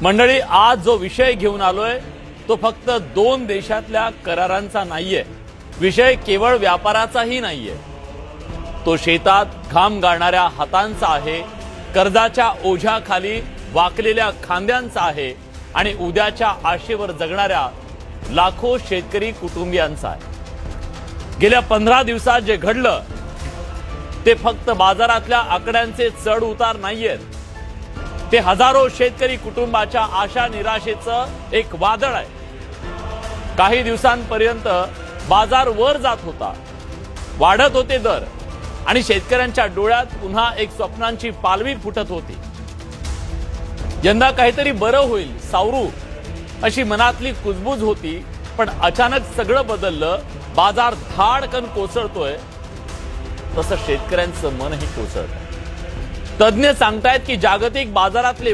मंडळी, आज जो विषय घेऊन आलोय तो फक्त दोन देशातल्या करारांचा नाहीये. विषय केवळ व्यापाराचाही नाहीये. तो शेतात घाम गाळणाऱ्या हातांचा आहे, कर्जाच्या ओझ्याखाली वाकलेल्या खांद्यांचा आहे आणि उद्याच्या आशेवर जगणाऱ्या लाखो शेतकरी कुटुंबियांचा आहे. गेल्या 15 दिवसात जे घडलं ते फक्त बाजारातल्या आकड्यांचे चढ उतार नाहीयेत. ते हजारो शेतकरी कुटुंबाच्या आशा निराशेचं एक वादळ आहे. काही दिवसांपर्यंत बाजार वर जात होता, वाढत होते दर आणि शेतकऱ्यांच्या डोळ्यात पुन्हा एक स्वप्नांची पालवी फुटत होती. यंदा काहीतरी बरं होईल, सावरू अशी मनातली कुजबूज होती. पण अचानक सगळं बदललं. बाजार धाडकन कोसळतोय तसं शेतकऱ्यांचं मनही कोसळतंय. तज्ञ सांगतायत की जागतिक बाजारातले